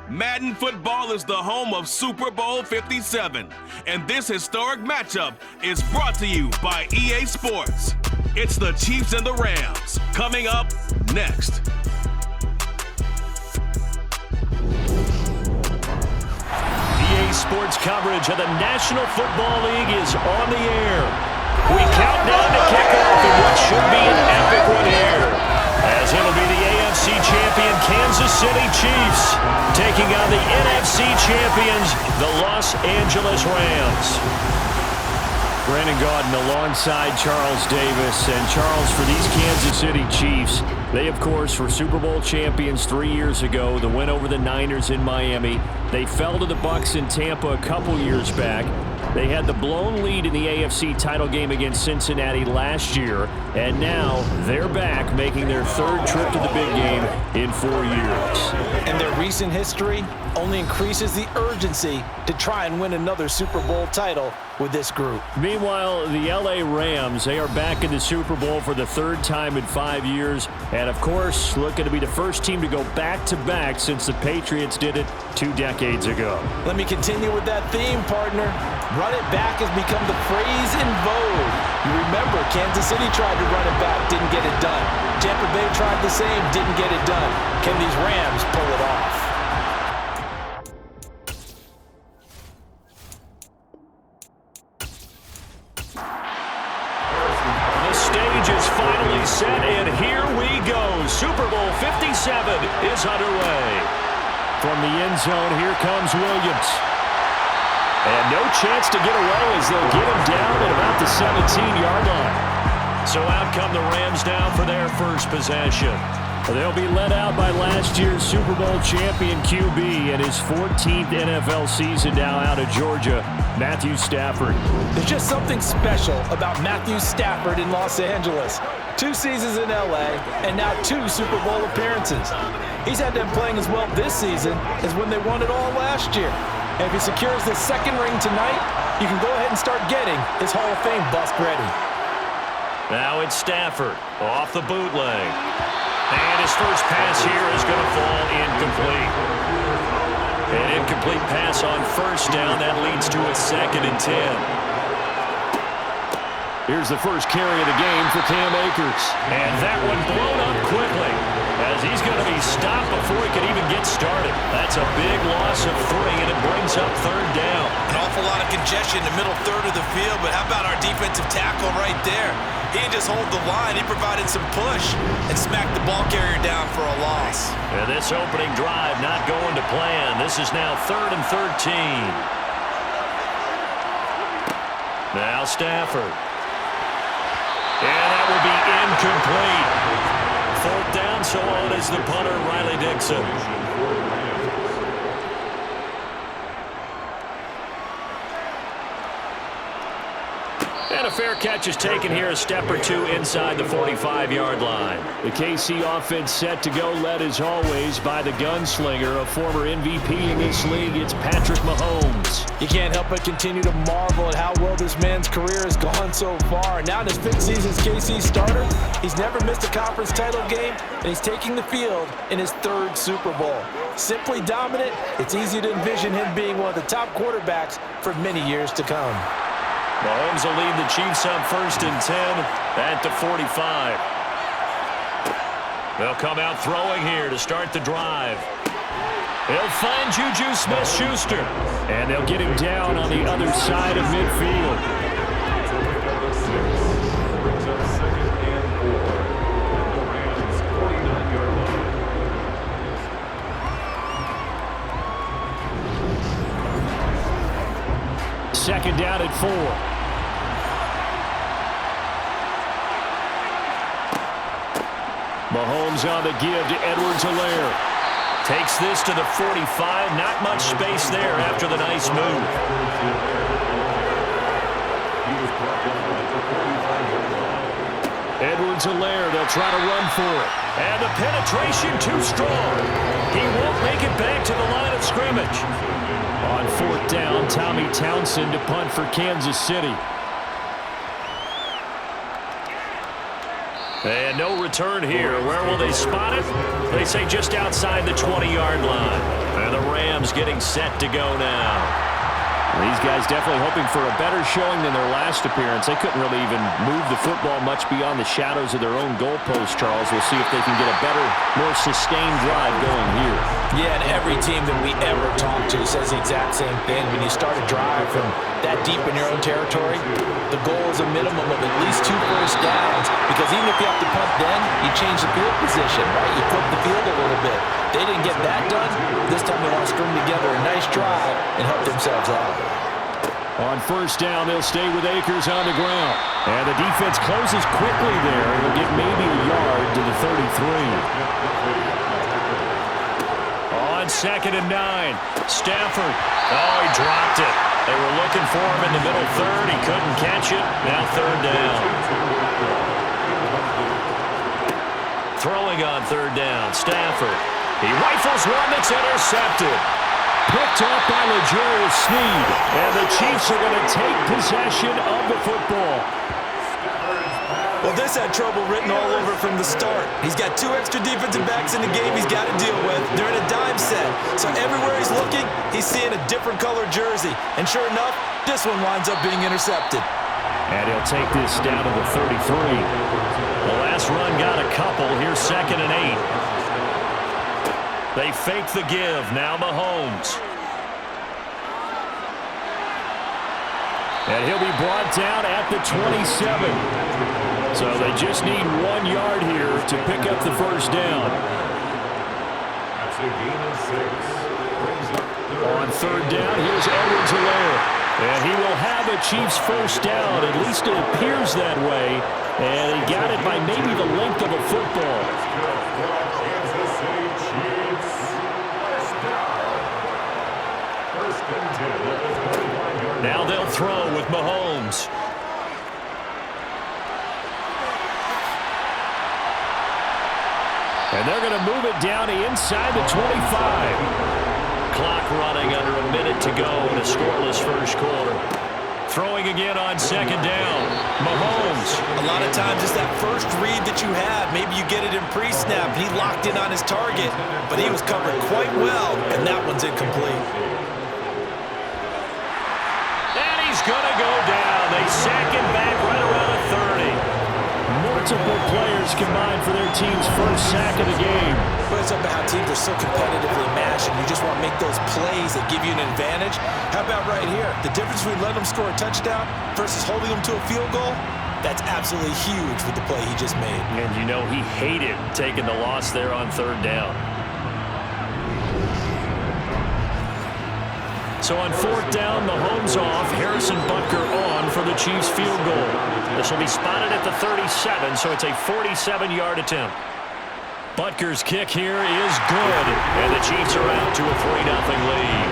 Madden football is the home of Super Bowl 57, and this historic matchup is brought to you by EA Sports. It's the Chiefs and the Rams, coming up next. EA Sports coverage of the National Football League is on the air. We count down to kickoff in what should be an epic one here, as it'll be the AFC champion Kansas City Chiefs taking on the NFC champions, the Los Angeles Rams. Brandon Gaudin alongside Charles Davis. And Charles, for these Kansas City Chiefs, they, of course, were Super Bowl champions 3 years ago. The win over the Niners in Miami. They fell to the Bucs in Tampa a couple years back. They had the blown lead in the AFC title game against Cincinnati last year. And now they're back, making their third trip to the big game in 4 years. And their recent history only increases the urgency to try and win another Super Bowl title with this group. Meanwhile, the LA Rams, they are back in the Super Bowl for the third time in 5 years. And, of course, looking to be the first team to go back-to-back since the Patriots did it 2 decades ago. Let me continue with that theme, partner. Run it back has become the phrase in vogue. You remember, Kansas City tried to run it back, didn't get it done. Tampa Bay tried the same, didn't get it done. Can these Rams pull it off? The stage is finally set, and here we go. Super Bowl 57 is underway. From the end zone, here comes Williams. And no chance to get away as they'll get him down at about the 17-yard line. So out come the Rams down for their first possession. They'll be led out by last year's Super Bowl champion QB in his 14th NFL season now out of Georgia, Matthew Stafford. There's just something special about Matthew Stafford in Los Angeles. 2 seasons in LA and now 2 Super Bowl appearances. He's had them playing as well this season as when they won it all last year. And if he secures the second ring tonight, you can go ahead and start getting his Hall of Fame bust ready. Now it's Stafford off the bootleg. And his first pass here is going to fall incomplete. An incomplete pass on first down. That leads to a 2nd and 10. Here's the first carry of the game for Cam Akers. And that one blown up quickly, as he's going to be stopped before he can even get started. That's a big loss of 3, and it brings up 3rd down. An awful lot of congestion in the middle third of the field, but how about our defensive tackle right there? He didn't just hold the line, he provided some push and smacked the ball carrier down for a loss. And this opening drive not going to plan. This is now 3rd and 13. Now Stafford. And that will be incomplete. 4th down, so on is the punter, Riley Dixon. And a fair catch is taken here, a step or 2 inside the 45-yard line. The KC offense set to go, led as always by the gunslinger, a former MVP in this league. It's Patrick Mahomes. You can't help but continue to marvel at how well this man's career has gone so far. Now in his 5th season as KC starter, he's never missed a conference title game, and he's taking the field in his 3rd Super Bowl. Simply dominant, it's easy to envision him being one of the top quarterbacks for many years to come. Mahomes will lead the Chiefs on 1st and 10 at the 45. They'll come out throwing here to start the drive. He'll find Juju Smith-Schuster, and they'll get him down on the other side of midfield. Second down at 4. Mahomes on the give to Edwards-Helaire. Takes this to the 45. Not much space there after the nice move. Edwards-Helaire, they'll try to run for it. And the penetration too strong. He won't make it back to the line of scrimmage. On 4th down, Tommy Townsend to punt for Kansas City. And no return here. Where will they spot it? They say just outside the 20-yard line. And the Rams getting set to go now. These guys definitely hoping for a better showing than their last appearance. They couldn't really even move the football much beyond the shadows of their own goalpost, Charles. We'll see if they can get a better, more sustained drive going here. Yeah, and every team that we ever talk to says the exact same thing. When you start a drive from that deep in your own territory, the goal is a minimum of at least 2 first downs, because even if you have to punt then, you change the field position, right? You flip the field a little bit. They didn't get that done. This time they want to string together a nice drive and help themselves out. On first down, they'll stay with Akers on the ground. And the defense closes quickly there. It'll get maybe a yard to the 33. On 2nd and 9, Stafford. Oh, he dropped it. They were looking for him in the middle third. He couldn't catch it. Now 3rd down. Throwing on 3rd down, Stafford. He rifles one that's intercepted. Picked up by L'Jarius Sneed. And the Chiefs are going to take possession of the football. Well, this had trouble written all over from the start. He's got 2 extra defensive backs in the game he's got to deal with. They're in a dime set. So everywhere he's looking, he's seeing a different colored jersey. And sure enough, this one winds up being intercepted. And he'll take this down to the 33. The last run got a couple. Here's 2nd and 8. They fake the give. Now Mahomes. And he'll be brought down at the 27. So they just need 1 yard here to pick up the first down. That's a gain of 6. On 3rd down, here's Edwards-Helaire. And he will have a Chiefs first down. At least it appears that way. And he got it by maybe the length of a football. Now they'll throw with Mahomes. And they're going to move it down inside the 25. Clock running under a minute to go in a scoreless first quarter. Throwing again on 2nd down. Mahomes. A lot of times it's that first read that you have. Maybe you get it in pre-snap. He locked in on his target, but he was covered quite well, and that one's incomplete. Going to go down. They sack him back right around the 30. Multiple players combined for their team's first sack of the game. But it's up to how teams are so competitively matched, and you just want to make those plays that give you an advantage. How about right here? The difference between letting them score a touchdown versus holding them to a field goal, that's absolutely huge with the play he just made. And you know he hated taking the loss there on 3rd down. So on 4th down, Mahomes off, Harrison Butker on for the Chiefs field goal. This will be spotted at the 37, so it's a 47-yard attempt. Butker's kick here is good, and the Chiefs are out to a 3-0 lead.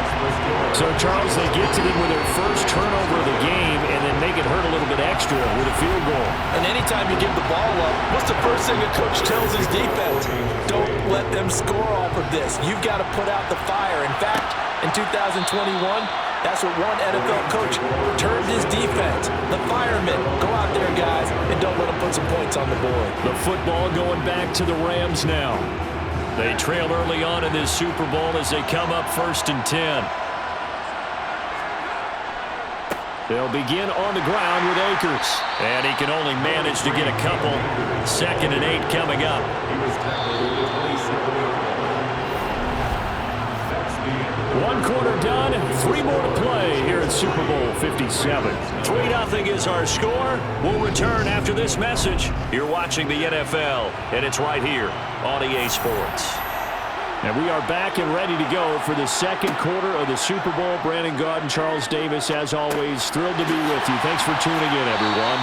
So, Charles, they get to them with their first turnover of the game and then make it hurt a little bit extra with a field goal. And anytime you give the ball up, what's the first thing a coach tells his defense? Don't let them score off of this. You've got to put out the fire. In fact, in 2021, that's what one NFL coach termed his defense. The firemen. Go out there, guys, and don't let them put some points on the board. The football going back to the Rams now. They trail early on in this Super Bowl as they come up 1st and 10. They'll begin on the ground with Akers. And he can only manage to get a couple. 2nd and 8 coming up. One quarter done, 3 more to play here at Super Bowl 57. 3-0 is our score. We'll return after this message. You're watching the NFL, and it's right here on EA Sports. And we are back and ready to go for the second quarter of the Super Bowl. Brandon Gaud and Charles Davis, as always, thrilled to be with you. Thanks for tuning in, everyone.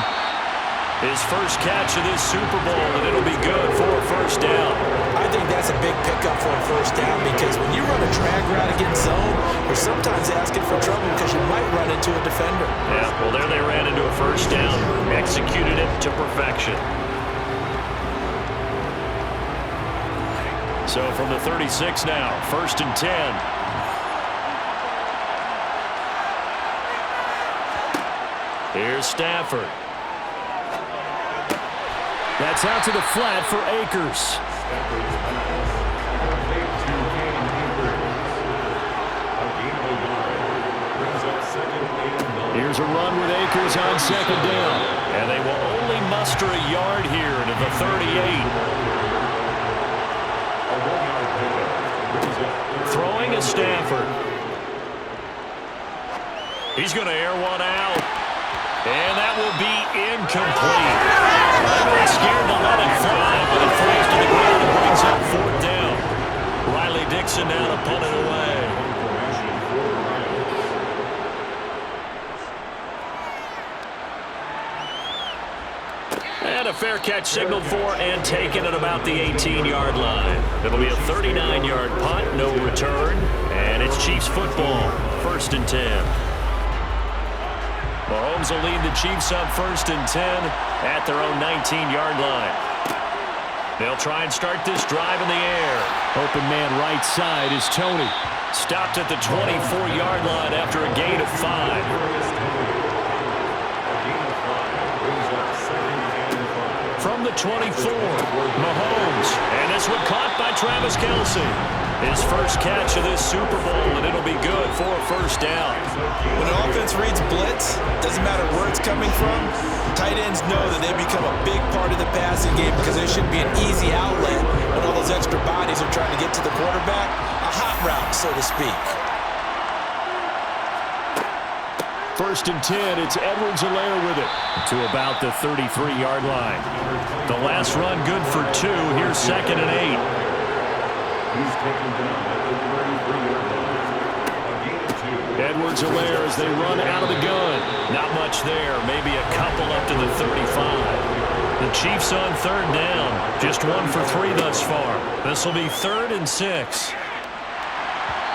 His first catch of this Super Bowl, and it'll be good for a first down. I think that's a big pickup for a first down, because when you run a drag route against zone, you're sometimes asking for trouble because you might run into a defender. Yeah, well, there they ran into a first down, executed it to perfection. So from the 36 now, 1st and 10. Here's Stafford. That's out to the flat for Akers. Here's a run with Akers on second down. And they will only muster a yard here to the 38. Throwing is Stafford. He's going to air one out. And that will be incomplete. They're scared to let it fly, but it falls to the ground and brings up fourth down. Riley Dixon now to punt it away. And a fair catch signaled for and taken at about the 18-yard line. It'll be a 39-yard punt, no return, and it's Chiefs football, 1st and 10. Mahomes will lead the Chiefs up 1st and 10 at their own 19-yard line. They'll try and start this drive in the air. Open man right side is Tony. Stopped at the 24-yard line after a gain of 5. From the 24, Mahomes. And this one caught by Travis Kelce. His first catch of this Super Bowl, and it'll be good for a first down. When an offense reads blitz, doesn't matter where it's coming from, tight ends know that they become a big part of the passing game because there should be an easy outlet when all those extra bodies are trying to get to the quarterback. A hot route, so to speak. 1st and 10, it's Edwards-Helaire with it to about the 33-yard line. The last run good for 2. Here's 2nd and 8. He's taken down at the 33-yard line. Edwards-Helaire as they run out of the gun. Not much there, maybe a couple up to the 35. The Chiefs on 3rd down, just 1 for 3 thus far. This will be 3rd and 6.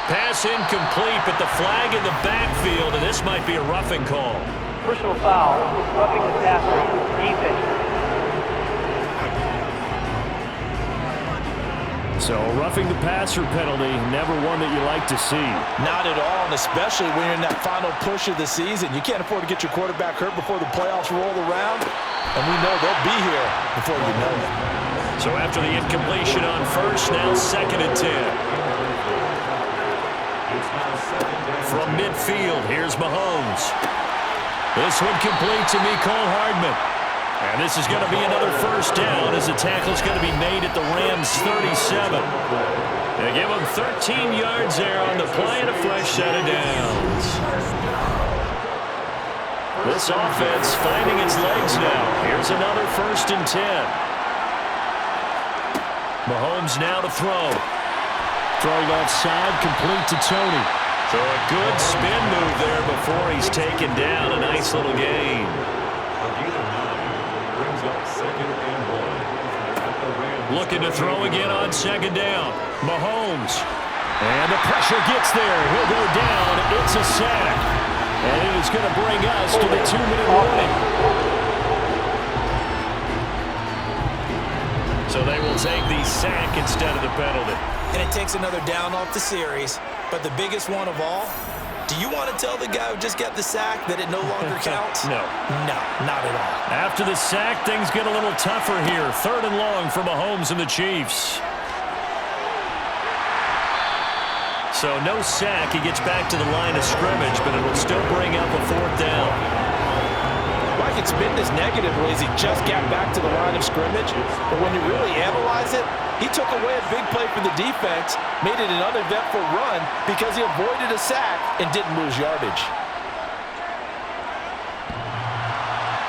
Pass incomplete, but the flag in the backfield, and this might be a roughing call. Personal foul, roughing the passer, defense. So roughing the passer penalty, never one that you like to see. Not at all, and especially when you're in that final push of the season. You can't afford to get your quarterback hurt before the playoffs roll around, and we know they'll be here before you know it. So after the incompletion on 1st, now 2nd and 10. From midfield, here's Mahomes. This one complete to Mecole Hardman. And this is going to be another first down as the tackle's going to be made at the Rams' 37. They give them 13 yards there on the play and a fresh set of downs. This offense finding its legs now. Here's another 1st and 10. Mahomes now to throw. Throwing outside, complete to Tony. So a good spin move there before he's taken down. A nice little gain. Looking to throw again on 2nd down. Mahomes. And the pressure gets there. He'll go down. It's a sack. And it is going to bring us to the 2-minute warning. So they will take the sack instead of the penalty. And it takes another down off the series. But the biggest one of all, do you want to tell the guy who just got the sack that it no longer counts? No. No, not at all. After the sack, things get a little tougher here. 3rd and long for Mahomes and the Chiefs. So no sack. He gets back to the line of scrimmage, but it will still bring up a 4th down. Well, I can spin this negatively as he just got back to the line of scrimmage. But when you really analyze it, he took away a big play for the defense, made it an uneventful run because he avoided a sack and didn't lose yardage.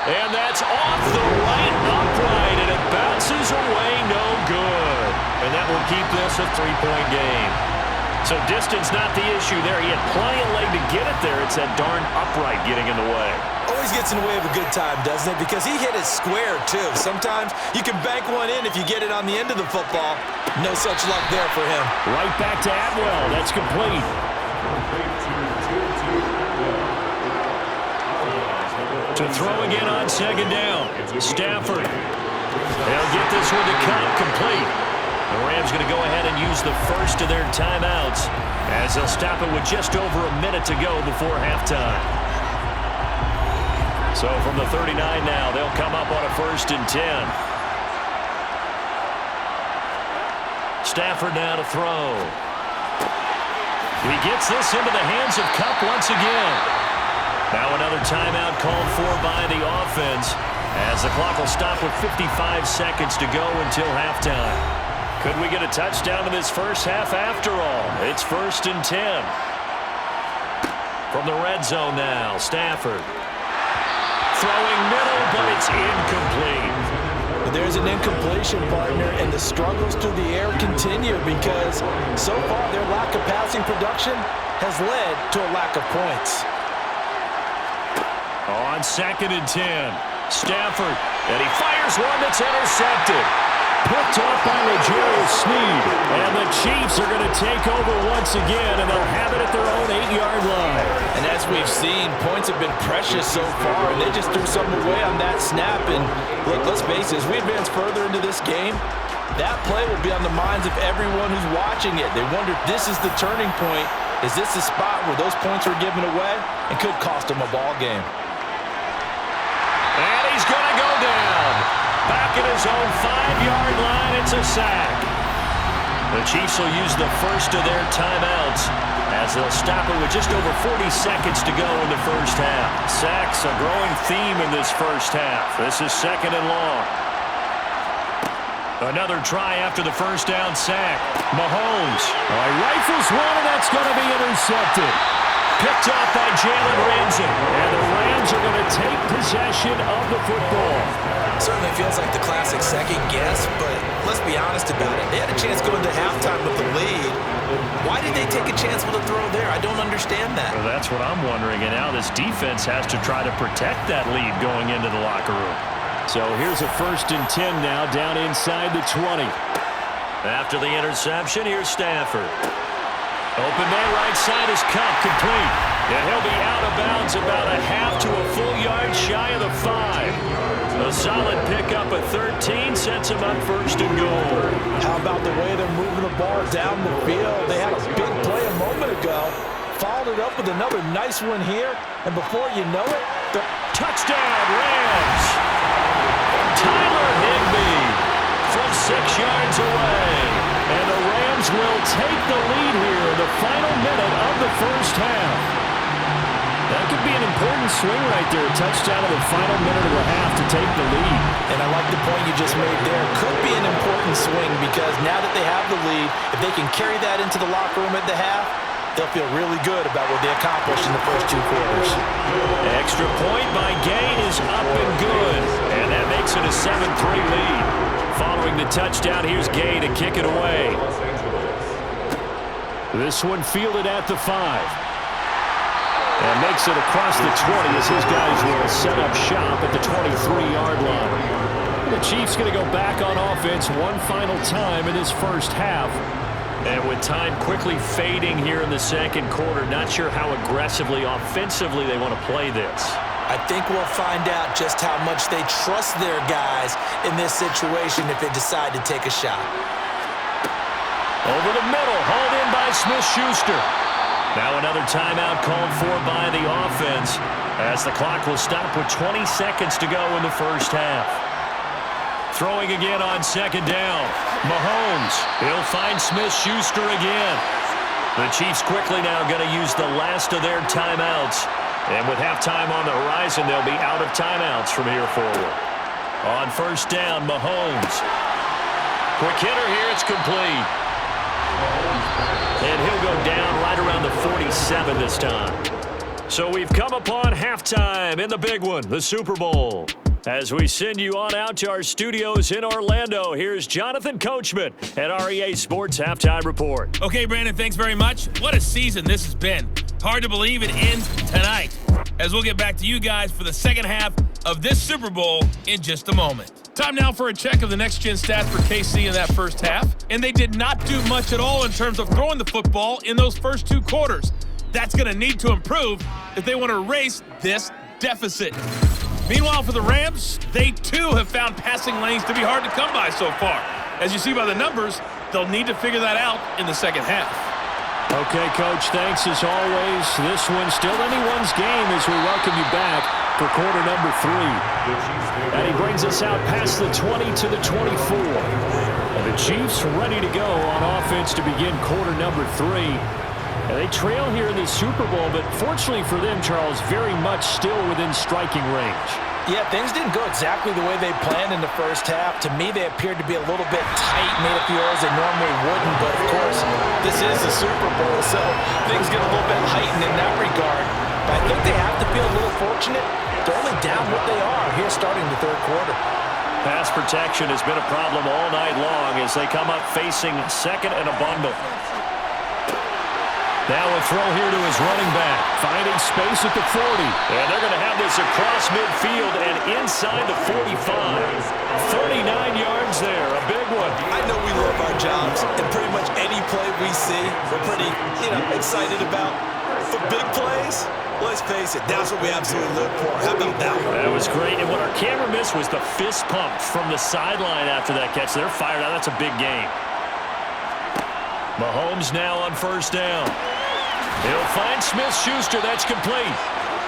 And that's off the right upright, and it bounces away no good. And that will keep this a 3-point game. So distance not the issue there. He had plenty of leg to get it there. It's that darn upright getting in the way. Always gets in the way of a good time, doesn't it? Because he hit it square, too. Sometimes you can bank one in if you get it on the end of the football. No such luck there for him. Right back to Atwell. That's complete. To throw again on 2nd down. Stafford. They'll get this one to Cup complete. The Rams going to go ahead and use the first of their timeouts as they'll stop it with just over a minute to go before halftime. So from the 39 now, they'll come up on a 1st and 10. Stafford now to throw. He gets this into the hands of Kupp once again. Now another timeout called for by the offense, as the clock will stop with 55 seconds to go until halftime. Could we get a touchdown in this first half after all? It's 1st and 10. From the red zone now, Stafford. Throwing middle, but it's incomplete. There's an incompletion, partner, and the struggles through the air continue because so far their lack of passing production has led to a lack of points. On 2nd and 10, Stafford, and he fires one that's intercepted. Picked off by L'Jarius Sneed, and the Chiefs are going to take over once again, and they'll have it at their own 8-yard line. And as we've seen, points have been precious so far, and they just threw something away on that snap. And look, let's face it, as we advance further into this game, that play will be on the minds of everyone who's watching it. They wonder if this is the turning point. Is this the spot where those points were given away and could cost them a ball game? And he's going to go down. Back at his own 5-yard line, it's a sack. The Chiefs will use the first of their timeouts as they'll stop it with just over 40 seconds to go in the first half. Sacks a growing theme in this first half. This is 2nd and long. Another try after the first down sack. Mahomes rifles one, and that's going to be intercepted. Picked off by Jalen Ramsey, and the Rams are going to take possession of the football. Certainly feels like the classic second guess, but let's be honest about it. They had a chance going to halftime with the lead. Why did they take a chance with a throw there? I don't understand that. Well, that's what I'm wondering, and now this defense has to try to protect that lead going into the locker room. So here's a 1st and 10 now, down inside the 20. After the interception, here's Stafford. Open man right side is Kupp, complete. And he'll be out of bounds about a half to a full yard shy of the 5. A solid pickup at 13 sets him up 1st and goal. How about the way they're moving the ball down the field? They had a big play a moment ago, followed it up with another nice one here, and before you know it, the touchdown Rams. Tyler Higbee from 6 yards away. And the Rams will take the lead here in the final minute of the first half. That could be an important swing right there. A touchdown in the final minute of the half to take the lead. And I like the point you just made there. Could be an important swing because now that they have the lead, if they can carry that into the locker room at the half, they'll feel really good about what they accomplished in the first 2 quarters. Extra point by Gay is up and good. And that makes it a 7-3 lead. Following the touchdown, here's Gay to kick it away. This one fielded at the 5. And makes it across the 20 as his guys will set up shop at the 23-yard line. The Chiefs going to go back on offense one final time in this first half. And with time quickly fading here in the second quarter, not sure how aggressively, offensively they want to play this. I think we'll find out just how much they trust their guys in this situation if they decide to take a shot. Over the middle, hauled in by Smith-Schuster. Now another timeout called for by the offense as the clock will stop with 20 seconds to go in the first half. Throwing again on 2nd down. Mahomes, he'll find Smith-Schuster again. The Chiefs quickly now going to use the last of their timeouts. And with halftime on the horizon, they'll be out of timeouts from here forward. On 1st down, Mahomes. Quick hitter here, it's complete. And he'll go down right around the 47 this time. So we've come upon halftime in the big one, the Super Bowl. As we send you on out to our studios in Orlando, here's Jonathan Coachman at REA Sports Halftime Report. Okay, Brandon, thanks very much. What a season this has been. Hard to believe it ends tonight, as we'll get back to you guys for the second half of this Super Bowl in just a moment. Time now for a check of the next-gen stats for KC in that first half, and they did not do much at all in terms of throwing the football in those first 2 quarters. That's going to need to improve if they want to erase this deficit. Meanwhile, for the Rams, they too have found passing lanes to be hard to come by so far. As you see by the numbers, they'll need to figure that out in the second half. Okay, Coach, thanks as always. This one's still anyone's game as we welcome you back for quarter number 3. And he brings us out past the 20 to the 24. And the Chiefs ready to go on offense to begin quarter number 3. And they trail here in the Super Bowl, but fortunately for them, Charles, very much still within striking range. Yeah, things didn't go exactly the way they planned in the first half. To me, they appeared to be a little bit tight, made a few errors they normally wouldn't. But, of course, this is the Super Bowl, so things get a little bit heightened in that regard. But I think they have to feel a little fortunate. They're only down what they are here starting the third quarter. Pass protection has been a problem all night long as they come up facing second and a bundle. Now a throw here to his running back, finding space at the 40. And they're going to have this across midfield and inside the 45. 39 yards there, a big one. I know we love our jobs, and pretty much any play we see, we're pretty, excited about. For big plays, let's face it, that's what we absolutely live for. How about that one? That was great, and what our camera missed was the fist pump from the sideline after that catch. They're fired out. That's a big game. Mahomes now on first down. He'll find Smith-Schuster. That's complete.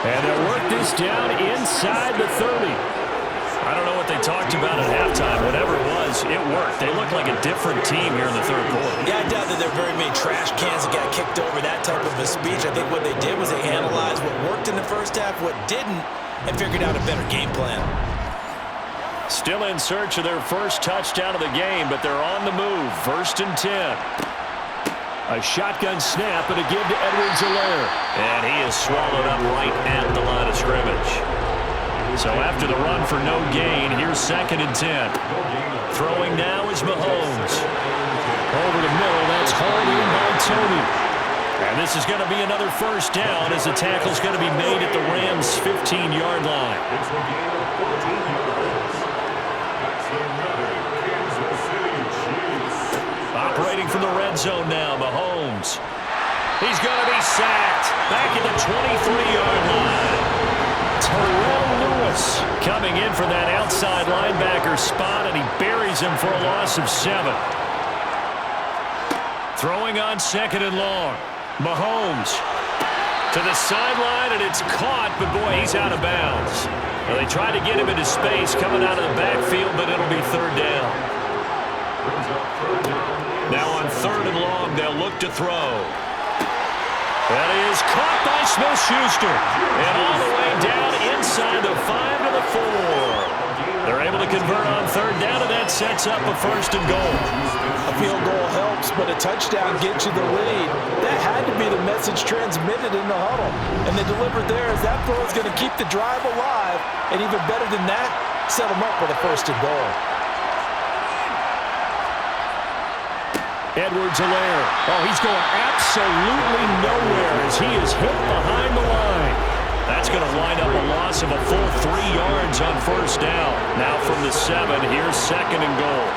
And they'll work this down inside the 30. I don't know what they talked about at halftime. Whatever it was, it worked. They look like a different team here in the third quarter. Yeah, I doubt that there are very many trash cans that got kicked over, that type of a speech. I think what they did was they analyzed what worked in the first half, what didn't, and figured out a better game plan. Still in search of their first touchdown of the game, but they're on the move. 1st and 10. A shotgun snap and a give to Edwards-Helaire. And he is swallowed up right at the line of scrimmage. So after the run for no gain, here's 2nd and 10. Throwing now is Mahomes. Over the middle, that's hauled in by Tony. And this is going to be another first down as the tackle's going to be made at the Rams' 15-yard line. Operating from the red zone now, Mahomes. He's going to be sacked. Back at the 23-yard line. Terrell Lewis coming in for that outside linebacker spot, and he buries him for a loss of 7. Throwing on 2nd and long. Mahomes to the sideline, and it's caught, but boy, he's out of bounds. Well, they tried to get him into space coming out of the backfield, but it'll be 3rd down. Now on 3rd and long, they'll look to throw. That is caught by Smith-Schuster. And all the way down inside the 5 to the 4. They're able to convert on 3rd down, and that sets up a 1st and goal. A field goal helps, but a touchdown gets you the lead. That had to be the message transmitted in the huddle. And they delivered there as that throw is going to keep the drive alive. And even better than that, set them up with a 1st and goal. Edwards-Helaire. Oh, he's going absolutely nowhere as he is hit behind the line. That's going to wind up a loss of a full 3 yards on 1st down. Now from the 7, here's 2nd and goal.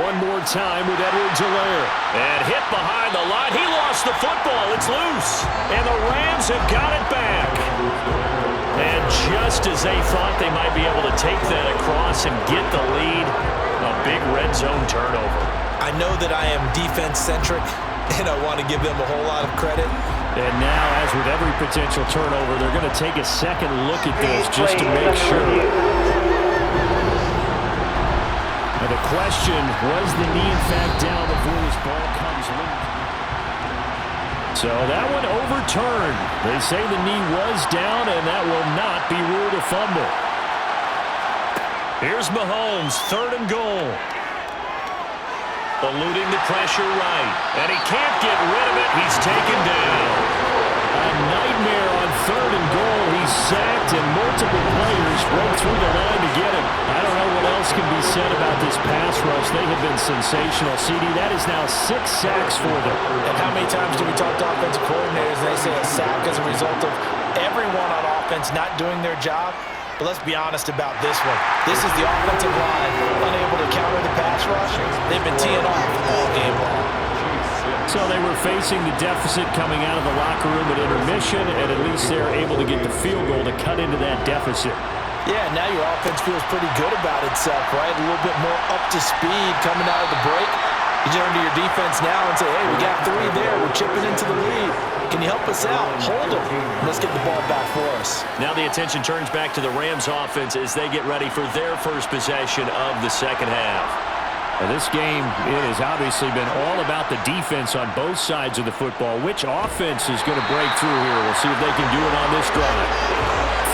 One more time with Edwards-Helaire. And hit behind the line. He lost the football. It's loose. And the Rams have got it back. And just as they thought they might be able to take that across and get the lead, a big red zone turnover. I know that I am defense-centric, and I want to give them a whole lot of credit. And now, as with every potential turnover, they're going to take a second look at this just to make sure. And the question, was the knee in fact down before this ball comes loose? So that one overturned. They say the knee was down, and that will not be ruled a fumble. Here's Mahomes, 3rd and goal. Eluding the pressure right. And he can't get rid of it. He's taken down. A nightmare on 3rd and goal. He's sacked, and multiple players broke through the line to get him. I don't know what else can be said about this pass rush. They have been sensational. CD, that is now 6 sacks for them. And how many times do we talk to offensive coordinators and they say a sack as a result of everyone on offense not doing their job? But let's be honest about this one. This is the offensive line unable to counter the pass rush. They've been teeing off all game long. So they were facing the deficit coming out of the locker room at intermission, and at least they're able to get the field goal to cut into that deficit. Yeah, now your offense feels pretty good about itself, right? A little bit more up to speed coming out of the break. You turn to your defense now and say, hey, we got 3 there. We're chipping into the lead. Can you help us out? Hold them. Let's get the ball back for us. Now the attention turns back to the Rams offense as they get ready for their first possession of the second half. This game, it has obviously been all about the defense on both sides of the football. Which offense is going to break through here? We'll see if they can do it on this drive.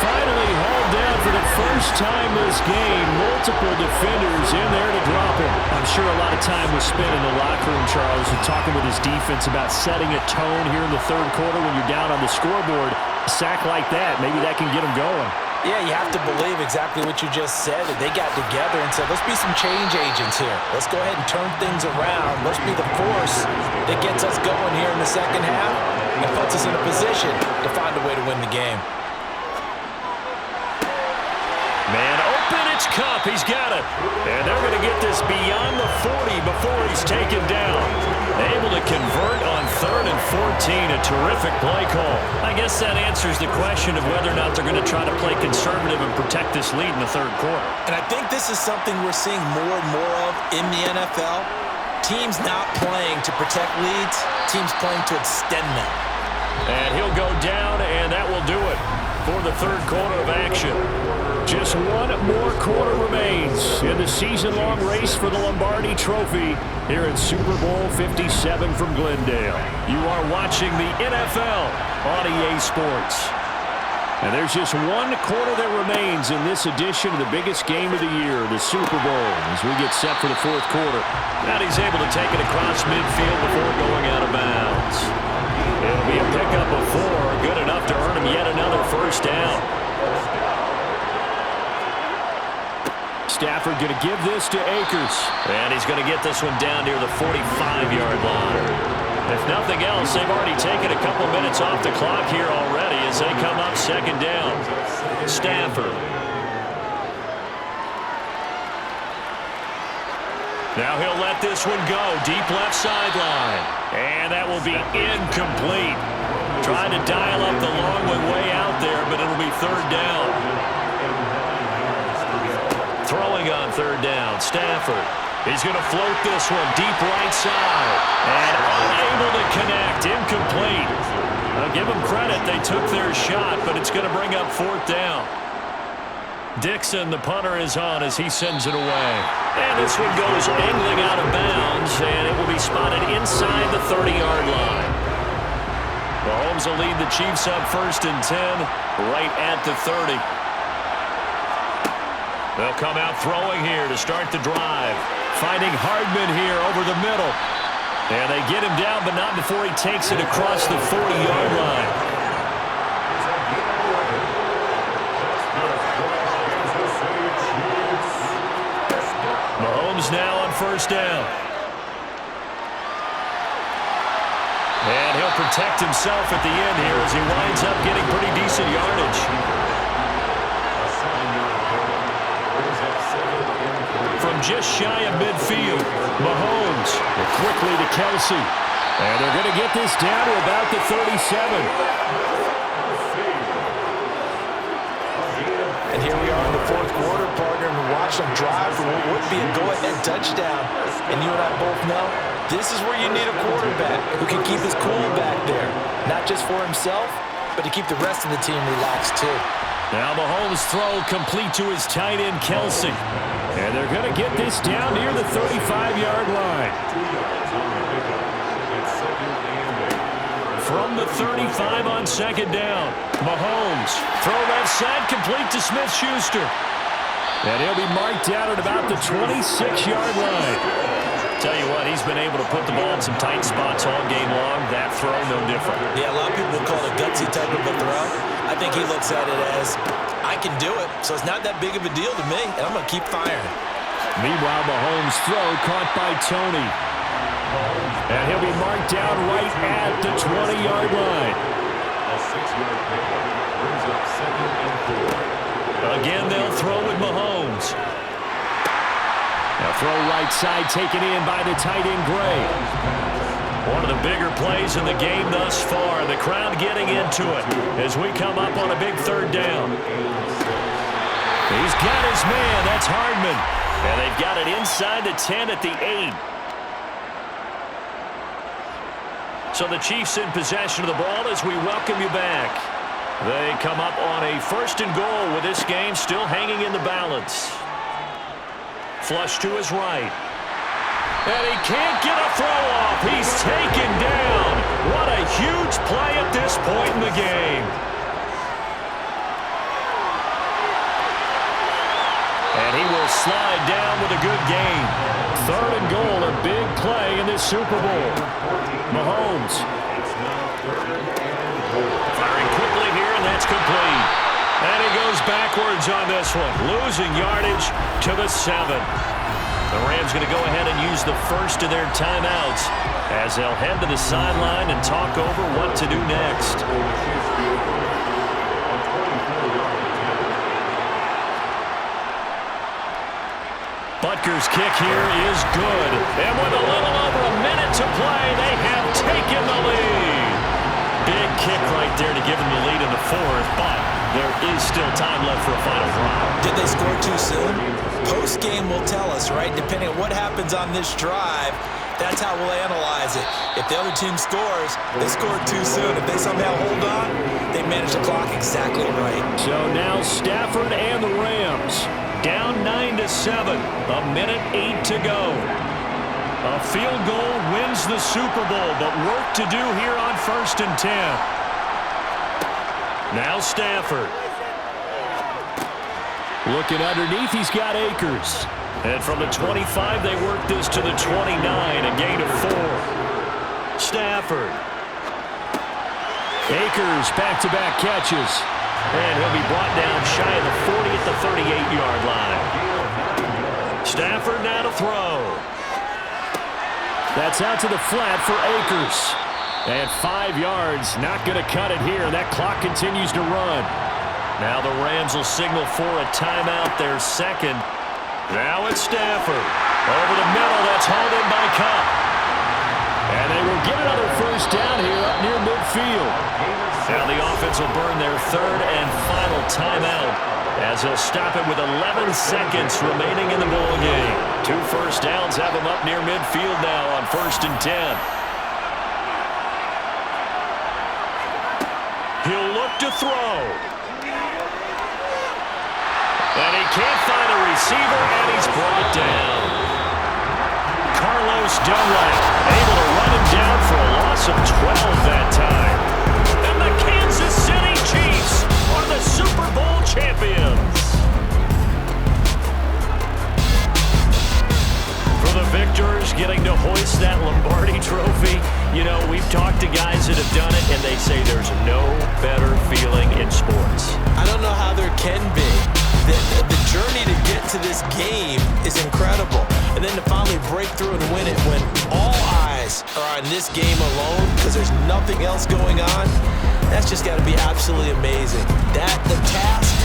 Finally hauled down for the first time this game. Multiple defenders in there to drop him. I'm sure a lot of time was spent in the locker room, Charles, and talking with his defense about setting a tone here in the third quarter when you're down on the scoreboard. A sack like that, maybe that can get them going. Yeah, you have to believe exactly what you just said. That they got together and said, let's be some change agents here. Let's go ahead and turn things around. Let's be the force that gets us going here in the second half and puts us in a position to find a way to win the game. Man open, it's Kupp. He's got it. And they're going to get this beyond the 40 before he's taken down. Able to convert on 3rd and 14. A terrific play call. I guess that answers the question of whether or not they're going to try to play conservative and protect this lead in the third quarter. And I think this is something we're seeing more and more of in the NFL. Teams not playing to protect leads, teams playing to extend them. And he'll go down, and that will do it for the third quarter of action. Just one more quarter remains in the season-long race for the Lombardi Trophy here in Super Bowl 57 from Glendale. You are watching the NFL on EA Sports. And there's just one quarter that remains in this edition of the biggest game of the year, the Super Bowl, as we get set for the fourth quarter. And he's able to take it across midfield before going out of bounds. It'll be a pickup of 4, good enough to earn him yet another first down. Stafford going to give this to Akers. And he's going to get this one down near the 45-yard line. If nothing else, they've already taken a couple minutes off the clock here already as they come up second down. Stafford. Now he'll let this one go. Deep left sideline. And that will be incomplete. Trying to dial up the long one way out there, but it'll be third down. Throwing on third down, Stafford. He's going to float this one deep right side. And unable to connect, incomplete. I'll give them credit, they took their shot, but it's going to bring up fourth down. Dixon, the punter, is on as he sends it away. And this one goes angling out of bounds, and it will be spotted inside the 30-yard line. Mahomes will lead the Chiefs up 1st and 10, right at the 30. They'll come out throwing here to start the drive. Finding Hardman here over the middle. And they get him down, but not before he takes it across the 40-yard line. Mahomes now on first down. And he'll protect himself at the end here as he winds up getting pretty decent yardage. From just shy of midfield, Mahomes quickly to Kelsey. And they're going to get this down to about the 37. And here we are in the fourth quarter, partner, and watch them drive for what would be a go-ahead touchdown. And you and I both know this is where you need a quarterback who can keep his cool back there. Not just for himself, but to keep the rest of the team relaxed too. Now Mahomes' throw complete to his tight end, Kelsey. And they're going to get this down near the 35-yard line. From the 35 on second down, Mahomes. Throw left side, complete to Smith-Schuster. And he'll be marked down at about the 26-yard line. Tell you what, he's been able to put the ball in some tight spots all game long. That throw, no different. Yeah, a lot of people call it a gutsy type of a throw. I think he looks at it as, I can do it, so it's not that big of a deal to me, and I'm going to keep firing. Meanwhile, Mahomes' throw caught by Tony. And he'll be marked down right at the 20-yard line. A 6-yard pickup brings up 2nd and 4. Again, they'll throw with Mahomes. Now throw right side taken in by the tight end, Gray. One of the bigger plays in the game thus far. The crowd getting into it as we come up on a big third down. He's got his man. That's Hardman. And they've got it inside the 10 at the 8. So the Chiefs in possession of the ball as we welcome you back. They come up on a 1st and goal with this game still hanging in the balance. Flush to his right. And he can't get a throw off. He's taken down. What a huge play at this point in the game. And he will slide down with a good gain. 3rd and goal, a big play in this Super Bowl. Mahomes. Firing quickly here, and that's complete. And he goes backwards on this one, losing yardage to the 7. The Rams going to go ahead and use the first of their timeouts as they'll head to the sideline and talk over what to do next. Butker's kick here is good. And with a little over a minute to play, they have taken the lead. Big kick right there to give them the lead in the 4th, but there is still time left for a final drive. Did they score too soon? Post-game will tell us, right? Depending on what happens on this drive, that's how we'll analyze it. If the other team scores, they scored too soon. If they somehow hold on, they manage the clock exactly right. So now Stafford and the Rams down 9-7. A minute 8 to go. A field goal wins the Super Bowl, but work to do here on 1st and 10. Now Stafford. Looking underneath, he's got Akers. And from the 25, they work this to the 29, a gain of 4. Stafford. Akers, back-to-back catches. And he'll be brought down shy of the 40 at the 38-yard line. Stafford now to throw. That's out to the flat for Akers. And 5 yards, not going to cut it here. That clock continues to run. Now the Rams will signal for a timeout, their second. Now it's Stafford. Over the middle, that's hauled in by Cup. And they will get another first down here up near midfield. Now the offense will burn their 3rd and final timeout as they'll stop it with 11 seconds remaining in the ball game. 2 first downs have them up near midfield now on 1st and 10. He'll look to throw. And he can't find a receiver, and he's brought down. Carlos Dunlap able to run him down for a loss of 12 that time. And the Kansas City Chiefs are the Super Bowl champions. For the victors getting to hoist that Lombardi trophy, you know, we've talked to guys that have done it, and they say there's no better feeling in sports. I don't know how there can be. The journey to get to this game is incredible. And then to finally break through and win it when all eyes are on this game alone because there's nothing else going on, that's just got to be absolutely amazing. The task